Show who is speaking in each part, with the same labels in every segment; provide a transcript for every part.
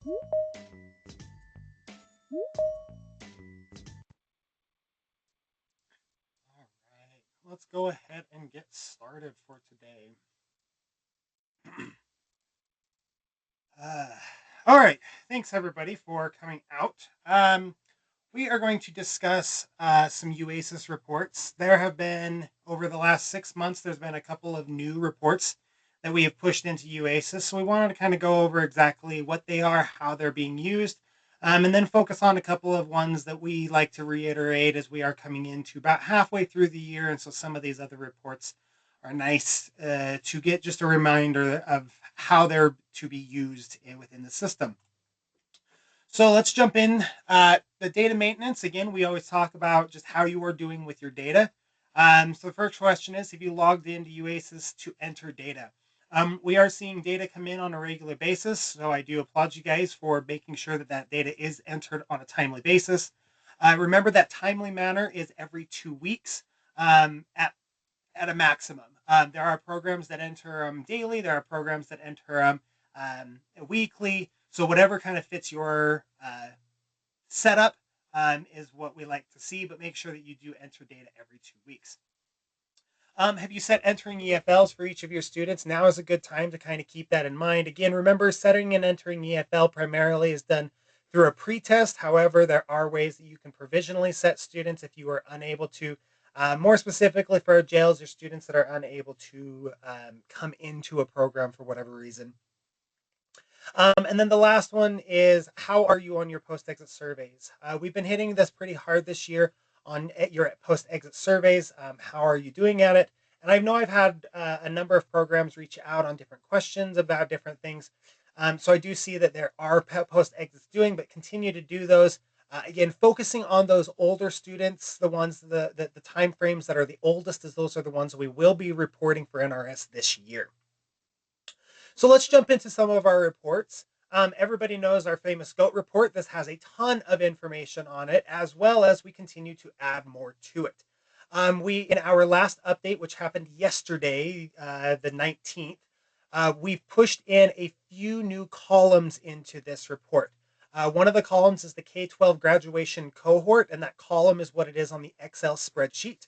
Speaker 1: All right, let's go ahead and get started for today. Uh, all right, thanks everybody for coming out. We are going to discuss some UASIS reports. There have been, over the last 6 months, there's been a couple of new reports that we have pushed into UASIS. So we wanted to kind of go over exactly what they are, how they're being used, and then focus on a couple of ones that we like to reiterate as we are coming into about halfway through the year. And so some of these other reports are nice to get just a reminder of how they're to be used within the system. So let's jump in. The data maintenance, again, we always talk about just how you are doing with your data. So the first question is, have you logged into UASIS to enter data? We are seeing data come in on a regular basis, so I do applaud you guys for making sure that that data is entered on a timely basis. Remember that timely manner is every 2 weeks at a maximum. There are programs that enter daily. There are programs that enter weekly. So whatever kind of fits your setup is what we like to see, but make sure that you do enter data every 2 weeks. Have you set entering EFLs for each of your students? Now is a good time to kind of keep that in mind. Again, remember, setting and entering EFL primarily is done through a pretest. However, there are ways that you can provisionally set students if you are unable to. More specifically for jails or students that are unable to come into a program for whatever reason. And then the last one is, how are you on your post-exit surveys? We've been hitting this pretty hard this year on your post-exit surveys. How are you doing at it? And I know I've had a number of programs reach out on different questions about different things. So I do see that there are post-exits doing, but continue to do those. Again, focusing on those older students, the ones, the time frames that are the oldest, as those are the ones we will be reporting for NRS this year. So let's jump into some of our reports. Everybody knows our famous GOAT report. This has a ton of information on it, as well as we continue to add more to it. In our last update, which happened yesterday, the 19th, we've pushed in a few new columns into this report. One of the columns is the K-12 graduation cohort, and that column is what it is on the Excel spreadsheet.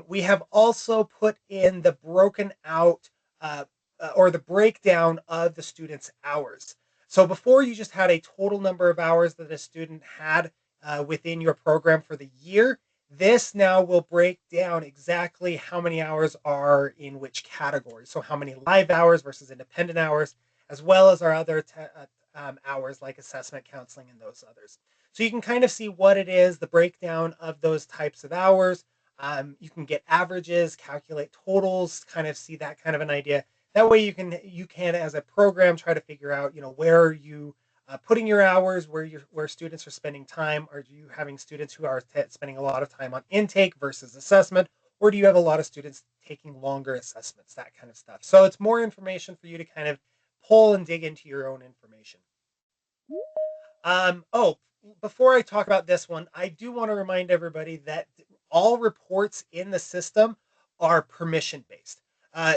Speaker 1: We have also put in the broken out or the breakdown of the student's hours. So before, you just had a total number of hours that a student had within your program for the year. This now will break down exactly how many hours are in which category. So how many live hours versus independent hours, as well as our other hours like assessment, counseling, and those others. So you can kind of see what it is, the breakdown of those types of hours. You can get averages, calculate totals, kind of see that kind of an idea. That way you can as a program try to figure out, where are you putting your hours, where students are spending time. Are you having students who are spending a lot of time on intake versus assessment, or do you have a lot of students taking longer assessments, that kind of stuff. So it's more information for you to kind of pull and dig into your own information. Oh, before I talk about this one, I do want to remind everybody that all reports in the system are permission based.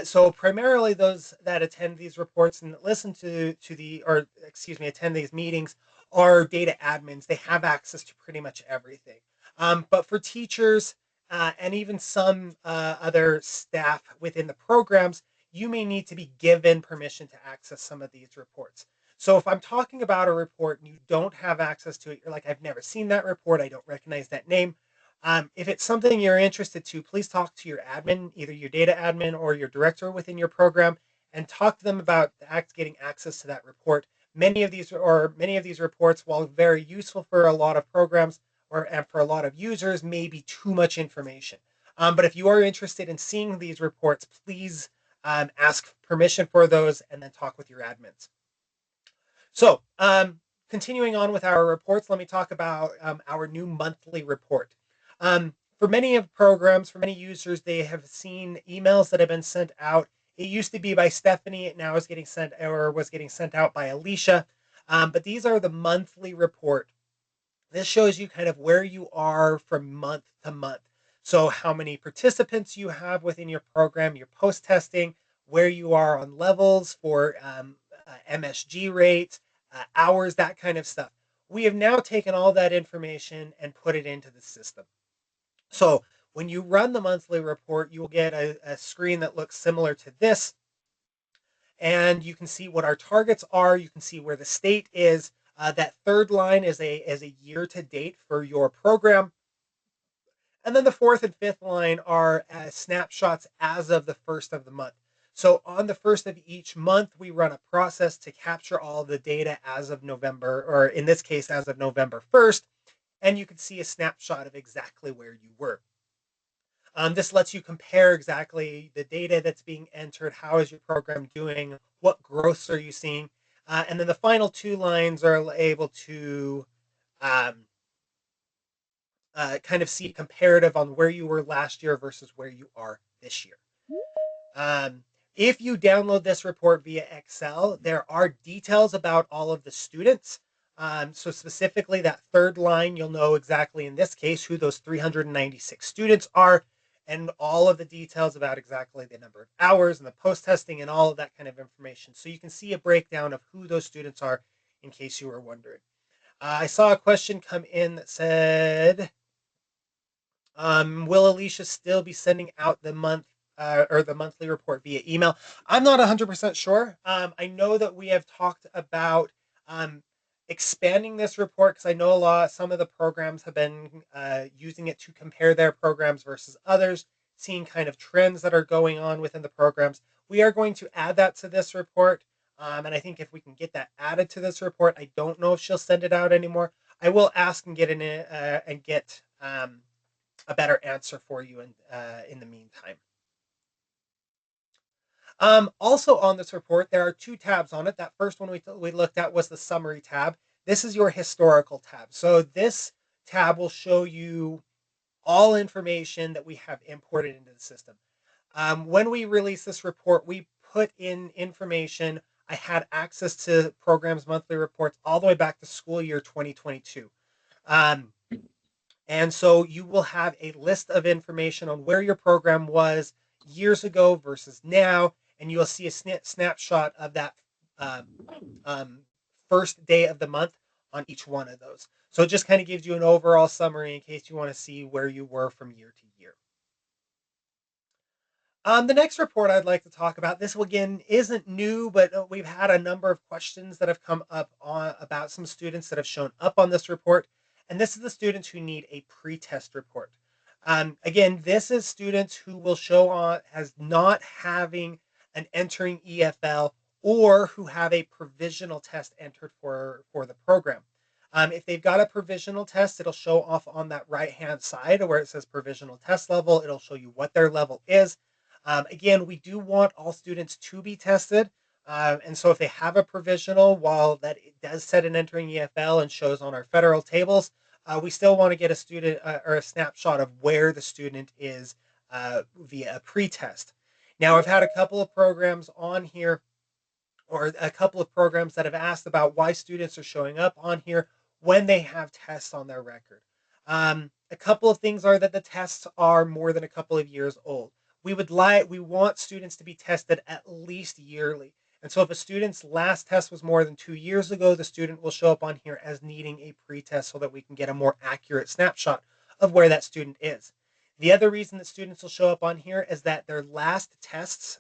Speaker 1: So primarily those that attend these reports and listen attend these meetings are data admins. They have access to pretty much everything. But for teachers and even some other staff within the programs, you may need to be given permission to access some of these reports. So if I'm talking about a report and you don't have access to it, you're like, I've never seen that report, I don't recognize that name. If it's something you're interested to, please talk to your admin, either your data admin or your director within your program, and talk to them about getting access to that report. Many of these reports, while very useful for a lot of programs and for a lot of users, may be too much information. But if you are interested in seeing these reports, please ask permission for those and then talk with your admins. So, continuing on with our reports, let me talk about our new monthly report. For many of programs, for many users, they have seen emails that have been sent out. It used to be by Stephanie. It now is getting sent or was getting sent out by Alicia. But these are the monthly report. This shows you kind of where you are from month to month. So how many participants you have within your program, your post testing, where you are on levels for MSG rates, hours, that kind of stuff. We have now taken all that information and put it into the system. So when you run the monthly report, you will get a screen that looks similar to this, and you can see what our targets are. You can see where the state is. That third line is a year to date for your program. And then the fourth and fifth line are snapshots as of the first of the month. So on the first of each month, we run a process to capture all the data as of November, or in this case, as of November 1st. And you can see a snapshot of exactly where you were. This lets you compare exactly the data that's being entered. How is your program doing? What growths are you seeing? And then the final two lines are able to um, kind of see a comparative on where you were last year versus where you are this year. Um, if you download this report via Excel, there are details about all of the students. So specifically that third line, you'll know exactly in this case who those 396 students are, and all of the details about exactly the number of hours and the post-testing and all of that kind of information. So you can see a breakdown of who those students are in case you were wondering. I saw a question come in that said, will Alicia still be sending out the monthly report via email? I'm not 100% sure. I know that we have talked about um, expanding this report because I know some of the programs have been using it to compare their programs versus others, seeing kind of trends that are going on within the programs. We are going to add that to this report. And I think if we can get that added to this report, I don't know if she'll send it out anymore. I will ask and get a better answer for you in the meantime. Also on this report, there are two tabs on it. That first one we looked at was the summary tab. This is your historical tab. So this tab will show you all information that we have imported into the system. When we released this report, we put in information. I had access to programs monthly reports all the way back to school year 2022. Um, And so you will have a list of information on where your program was years ago versus now, and you'll see a snapshot of that um, um, first day of the month on each one of those. So it just kind of gives you an overall summary in case you want to see where you were from year to year. The next report I'd like to talk about, this again isn't new, but we've had a number of questions that have come up about some students that have shown up on this report. And this is the students who need a pre-test report. Again, this is students who will show on as not having an entering EFL or who have a provisional test entered for the program. If they've got a provisional test, it'll show off on that right-hand side where it says provisional test level. It'll show you what their level is. Again, we do want all students to be tested. And so if they have a provisional, while that it does set an entering EFL and shows on our federal tables, we still want to get a student or a snapshot of where the student is via a pretest. Now, I've had a couple of programs on here or a couple of programs that have asked about why students are showing up on here when they have tests on their record. A couple of things are that the tests are more than a couple of years old. We want students to be tested at least yearly. And so if a student's last test was more than 2 years ago, the student will show up on here as needing a pretest so that we can get a more accurate snapshot of where that student is. The other reason that students will show up on here is that their last tests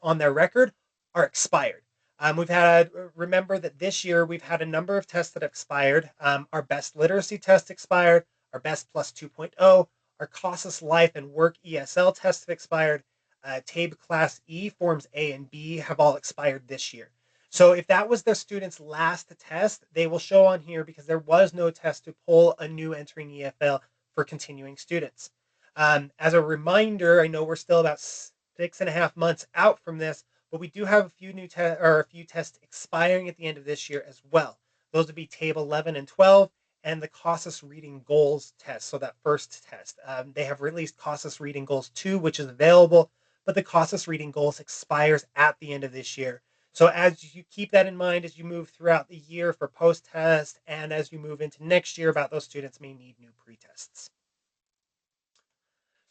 Speaker 1: on their record are expired. Remember that this year we've had a number of tests that expired. Our best literacy test expired, our best plus 2.0, our CASAS Life and Work ESL tests have expired. TABE Class E Forms A and B have all expired this year. So if that was the student's last test, they will show on here because there was no test to pull a new entering EFL for continuing students. As a reminder, I know we're still about 6.5 months out from this, but we do have a few a few tests expiring at the end of this year as well. Those would be TABE 11 and 12 and the CASAS Reading Goals test. So that first test, they have released CASAS Reading Goals 2, which is available, but the CASAS Reading Goals expires at the end of this year. So as you keep that in mind as you move throughout the year for post-test and as you move into next year about those students may need new pre-tests.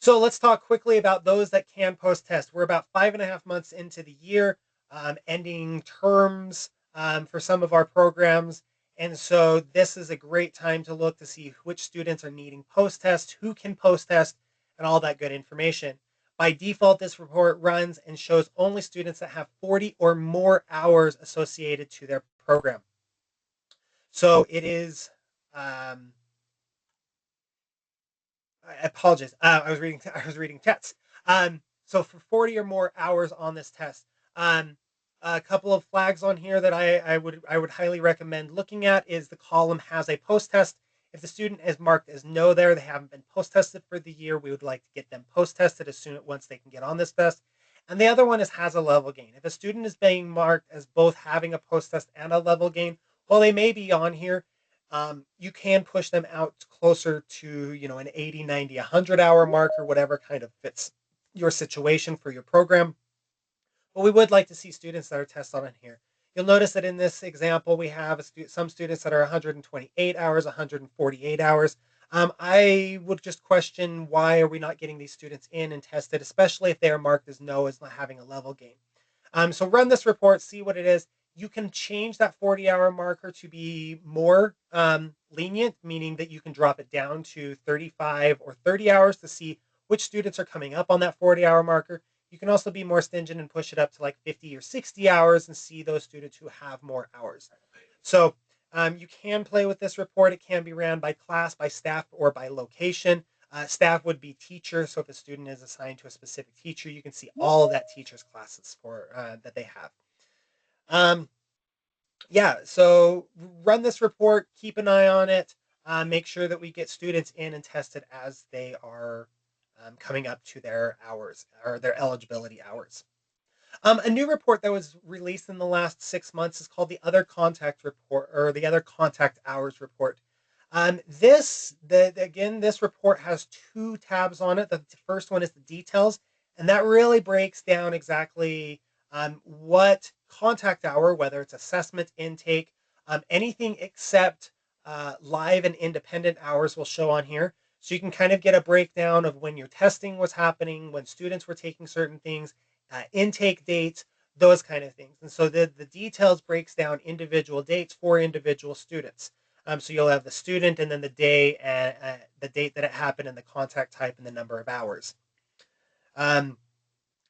Speaker 1: So let's talk quickly about those that can post-test. We're about 5.5 months into the year, ending terms for some of our programs. And so this is a great time to look to see which students are needing post-test, who can post-test, and all that good information. By default, this report runs and shows only students that have 40 or more hours associated to their program. So it is, I apologize. I was reading tests. So for 40 or more hours on this test, um, a couple of flags on here that I would highly recommend looking at is the column has a post test. If the student is marked as no there, they haven't been post tested for the year. We would like to get them post tested as soon once they can get on this test. And the other one is has a level gain. If a student is being marked as both having a post test and a level gain, while they may be on here, you can push them out closer to, an 80, 90, 100 hour mark or whatever kind of fits your situation for your program. But we would like to see students that are tested on here. You'll notice that in this example, we have some students that are 128 hours, 148 hours. I would just question why are we not getting these students in and tested, especially if they are marked as no, as not having a level gain. So run this report, see what it is. You can change that 40-hour marker to be more lenient, meaning that you can drop it down to 35 or 30 hours to see which students are coming up on that 40-hour marker. You can also be more stingent and push it up to like 50 or 60 hours and see those students who have more hours. So you can play with this report. It can be ran by class, by staff, or by location. Staff would be teacher. So if a student is assigned to a specific teacher, you can see all of that teacher's classes for that they have. Um, yeah, so run this report, keep an eye on it, make sure that we get students in and tested as they are coming up to their hours or their eligibility hours. A new report that was released in the last 6 months is called the Other Contact Report or the Other Contact Hours Report. Again, this report has two tabs on it. The first one is the details, and that really breaks down exactly what contact hour, whether it's assessment, intake, anything except live and independent hours will show on here. So you can kind of get a breakdown of when your testing was happening, when students were taking certain things, intake dates, those kind of things. And so the details breaks down individual dates for individual students. So you'll have the student and then the day and the date that it happened and the contact type and the number of hours. Um,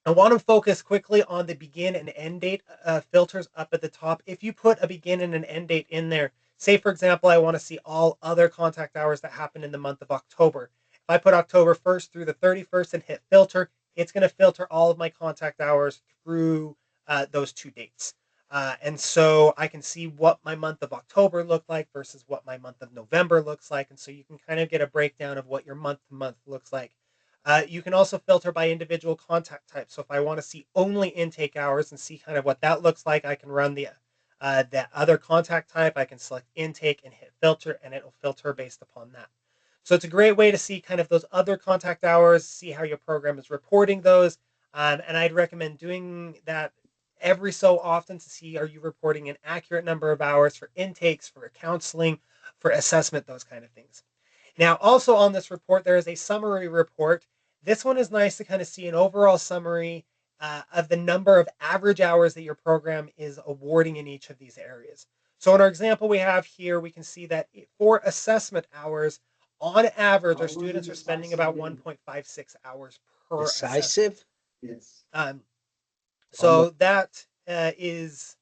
Speaker 1: I want to focus quickly on the begin and end date filters up at the top. If you put a begin and an end date in there, say for example, I want to see all other contact hours that happened in the month of October. If I put October 1st through the 31st and hit filter, it's going to filter all of my contact hours through those two dates. And so I can see what my month of October looked like versus what my month of November looks like. And so you can kind of get a breakdown of what your month to month looks like. You can also filter by individual contact type. So if I want to see only intake hours and see kind of what that looks like, I can run the other contact type. I can select intake and hit filter, and it'll filter based upon that. So it's a great way to see kind of those other contact hours, see how your program is reporting those. And I'd recommend doing that every so often to see are you reporting an accurate number of hours for intakes, for counseling, for assessment, those kind of things. Now, also on this report, there is a summary report. This one is nice to kind of see an overall summary of the number of average hours that your program is awarding in each of these areas. So in our example we have here, we can see that for assessment hours, on average, our students are spending about 1.56 hours per assessment.
Speaker 2: Decisive? Yes.
Speaker 1: So that is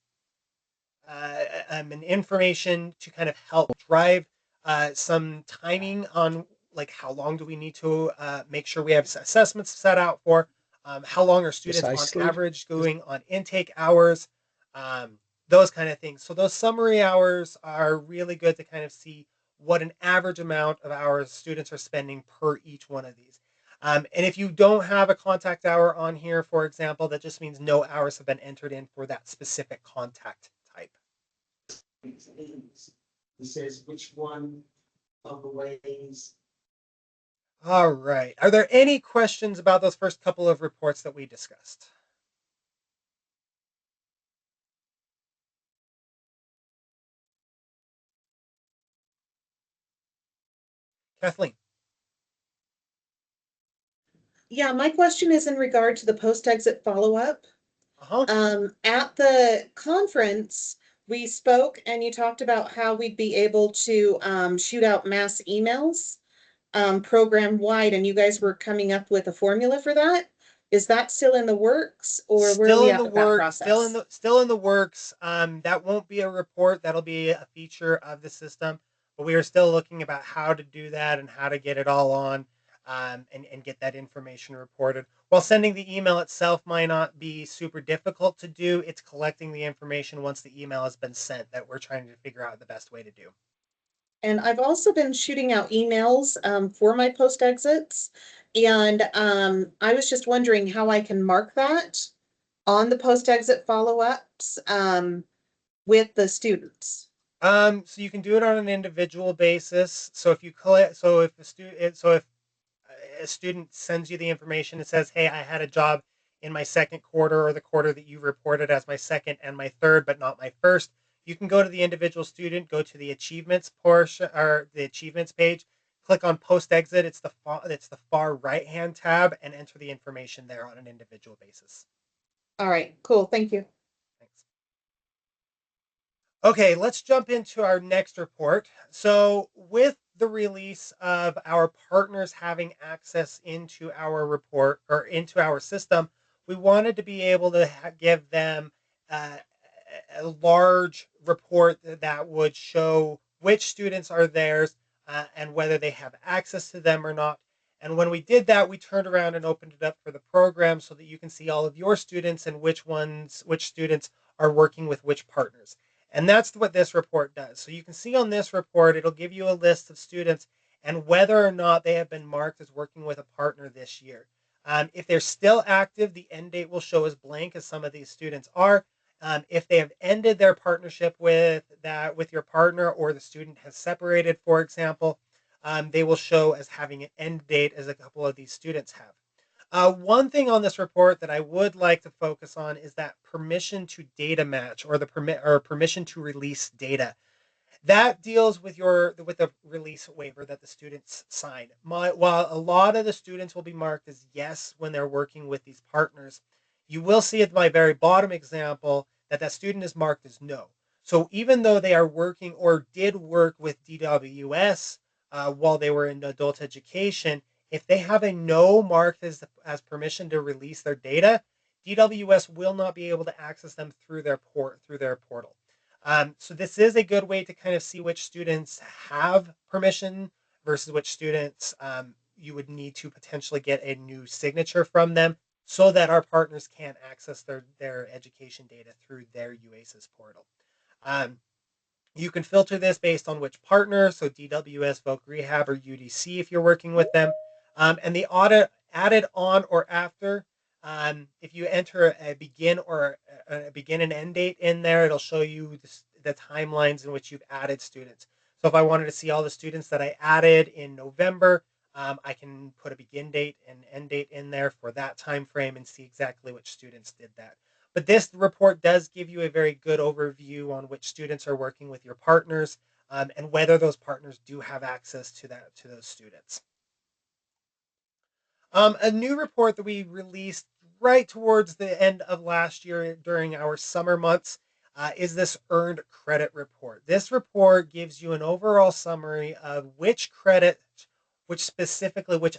Speaker 1: an information to kind of help drive some timing on like how long do we need to make sure we have assessments set out for, how long are students on average going on intake hours, um, those kind of things. So those summary hours are really good to kind of see what an average amount of hours students are spending per each one of these. And if you don't have a contact hour on here, for example, that just means no hours have been entered in for that specific contact type.
Speaker 2: He says which one of the ways.
Speaker 1: All right. Are there any questions about those first couple of reports that we discussed? Kathleen.
Speaker 3: Yeah, my question is in regard to the post-exit follow-up.
Speaker 1: Uh-huh.
Speaker 3: At the conference, we spoke and you talked about how we'd be able to shoot out mass emails program wide, and you guys were coming up with a formula for that. Is that still in the works, or where are
Speaker 1: Still
Speaker 3: we
Speaker 1: in
Speaker 3: at
Speaker 1: the
Speaker 3: with that
Speaker 1: work, still in
Speaker 3: process?
Speaker 1: the still in the works. That won't be a report. That'll be a feature of the system. But we are still looking about how to do that and how to get it all on, and get that information reported. While sending the email itself might not be super difficult to do, it's collecting the information once the email has been sent that we're trying to figure out the best way to do.
Speaker 3: And I've also been shooting out emails for my post exits. And I was just wondering how I can mark that on the post exit follow ups with the students.
Speaker 1: So you can do it on an individual basis. So if you collect, so if a student sends you the information and says, "Hey, I had a job in my second quarter or the quarter that you reported as my second and my third, but not my first," you can go to the individual student, go to the achievements portion or the achievements page, click on post exit. It's the far right hand tab, and enter the information there on an individual basis.
Speaker 3: All right, cool. Thank you.
Speaker 1: Thanks. Okay, let's jump into our next report. So, with the release of our partners having access into our report or into our system, we wanted to be able to give them uh, a large report that would show which students are theirs, and whether they have access to them or not. And when we did that, we turned around and opened it up for the program so that you can see all of your students and which students are working with which partners. And that's what this report does. So you can see on this report, it'll give you a list of students and whether or not they have been marked as working with a partner this year. If they're still active, the end date will show as blank, as some of these students are. If they have ended their partnership with your partner, or the student has separated, for example, they will show as having an end date, as a couple of these students have. One thing on this report that I would like to focus on is that permission to data match, or the permission to release data. That deals with the release waiver that the students sign. While a lot of the students will be marked as yes when they're working with these partners, you will see at my very bottom example that student is marked as no. So even though they are working or did work with DWS while they were in adult education, if they have a no marked as permission to release their data, DWS will not be able to access them through their portal. So this is a good way to kind of see which students have permission versus which students you would need to potentially get a new signature from them, so that our partners can access their education data through their UASIS portal. Um, you can filter this based on which partner, so DWS, Voc Rehab, or UDC if you're working with them. And the audit added on or after, if you enter a begin and end date in there, it'll show you the timelines in which you've added students. So if I wanted to see all the students that I added in November, I can put a begin date and end date in there for that time frame and see exactly which students did that. But this report does give you a very good overview on which students are working with your partners, and whether those partners do have access to those students. A new report that we released right towards the end of last year during our summer months is this earned credit report. This report gives you an overall summary of which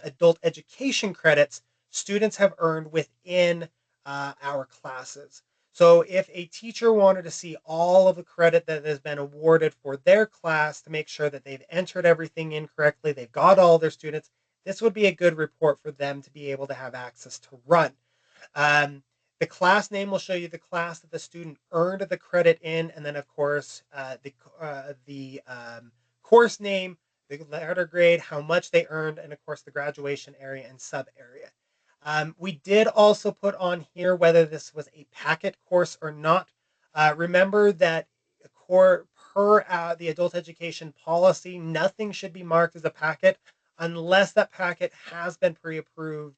Speaker 1: adult education credits students have earned within our classes. So if a teacher wanted to see all of the credit that has been awarded for their class to make sure that they've entered everything in correctly, they've got all their students, this would be a good report for them to be able to have access to run. Um, the class name will show you the class that the student earned the credit in, and then of course the course name, the letter grade, how much they earned, and of course the graduation area and sub area. We did also put on here whether this was a packet course or not. Remember that per the adult education policy, nothing should be marked as a packet unless that packet has been pre-approved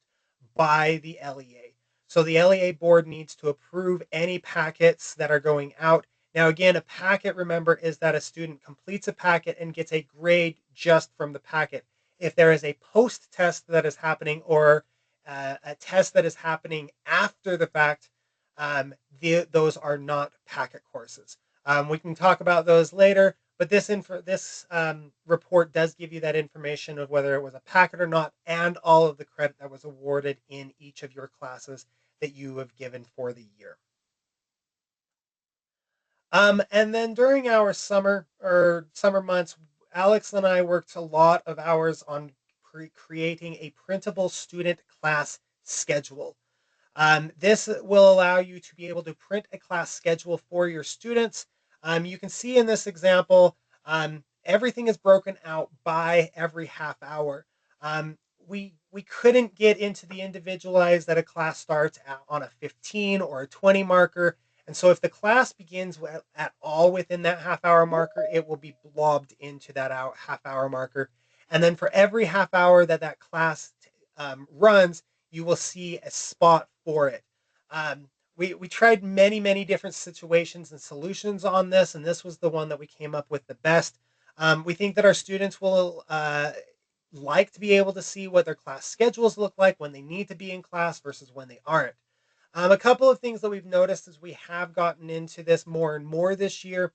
Speaker 1: by the LEA. So the LEA board needs to approve any packets that are going out. Now, again, a packet, remember, is that a student completes a packet and gets a grade just from the packet. If there is a post test that is happening, or a test that is happening after the fact, those are not packet courses. We can talk about those later, but this report does give you that information of whether it was a packet or not, and all of the credit that was awarded in each of your classes that you have given for the year. And then during our summer months, Alex and I worked a lot of hours on creating a printable student class schedule. This will allow you to be able to print a class schedule for your students. You can see in this example, everything is broken out by every half hour. We couldn't get into the individualized that a class starts on a 15 or a 20 marker. And so if the class begins at all within that half hour marker, it will be blobbed into that half hour marker. And then for every half hour that class runs, you will see a spot for it. We tried many different situations and solutions on this, and this was the one that we came up with the best. We think that our students will like to be able to see what their class schedules look like when they need to be in class versus when they aren't. A couple of things that we've noticed as we have gotten into this more and more this year,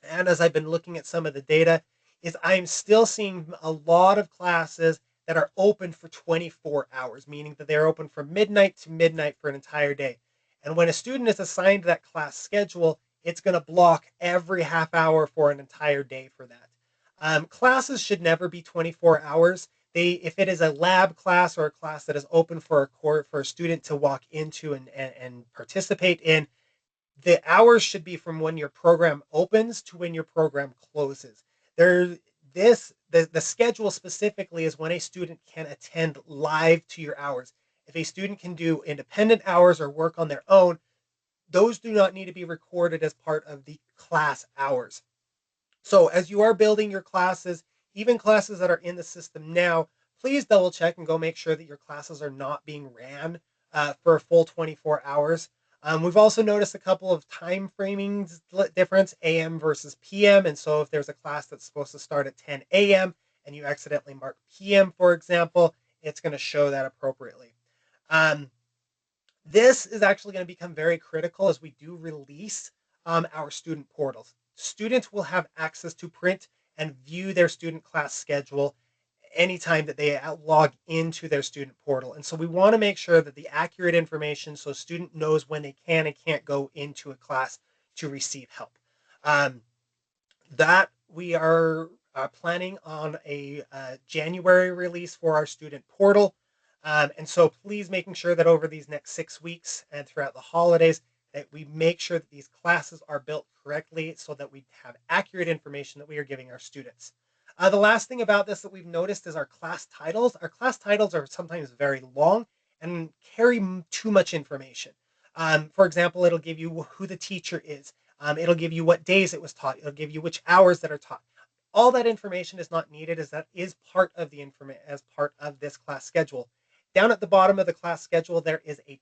Speaker 1: and as I've been looking at some of the data, is I'm still seeing a lot of classes that are open for 24 hours, meaning that they're open from midnight to midnight for an entire day. And when a student is assigned that class schedule, it's going to block every half hour for an entire day for that. Classes should never be 24 hours. If it is a lab class or a class that is open for a student to walk into and participate in, the hours should be from when your program opens to when your program closes. There, the schedule specifically is when a student can attend live to your hours. If a student can do independent hours or work on their own, those do not need to be recorded as part of the class hours. So as you are building your classes, even classes that are in the system now, please double check and go make sure that your classes are not being ran for a full 24 hours. We've also noticed a couple of time framing difference, AM versus PM. And so if there's a class that's supposed to start at 10 AM and you accidentally mark PM, for example, it's going to show that appropriately. Um, this is actually going to become very critical as we do release our student portals. Students will have access to print and view their student class schedule anytime that they log into their student portal. And so we want to make sure that the accurate information so student knows when they can and can't go into a class to receive help. That we are planning on a January release for our student portal. And so please making sure that over these next 6 weeks and throughout the holidays, that we make sure that these classes are built correctly so that we have accurate information that we are giving our students. The last thing about this that we've noticed is our class titles. Our class titles are sometimes very long and carry too much information. For example, it'll give you who the teacher is. It'll give you what days it was taught. It'll give you which hours that are taught. All that information is not needed, as that is part of the information as part of this class schedule. Down at the bottom of the class schedule, there is a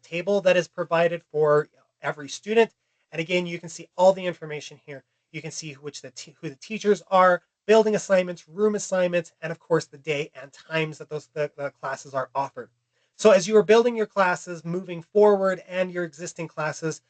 Speaker 1: table that is provided for every student. And again, you can see all the information here. You can see who the teachers are, building assignments, room assignments, and of course the day and times that the classes are offered. So as you are building your classes moving forward and your existing classes,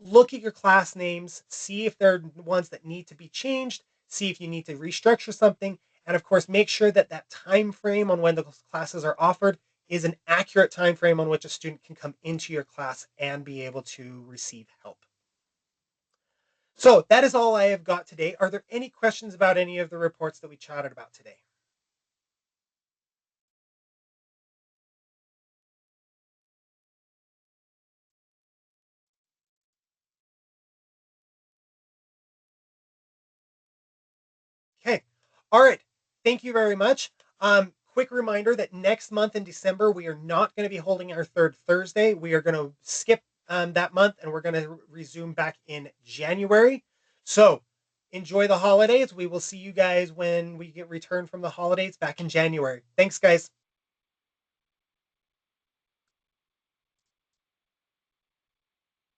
Speaker 1: look at your class names, see if they're ones that need to be changed, see if you need to restructure something, and of course make sure that that time frame on when the classes are offered is an accurate time frame on which a student can come into your class and be able to receive help. So that is all I have got today. Are there any questions about any of the reports that we chatted about today? Okay. All right. Thank you very much. Quick reminder that next month in December, we are not going to be holding our third Thursday. We are going to skip that month and we're going to resume back in January. So enjoy the holidays. We will see you guys when we get returned from the holidays back in January. Thanks, guys.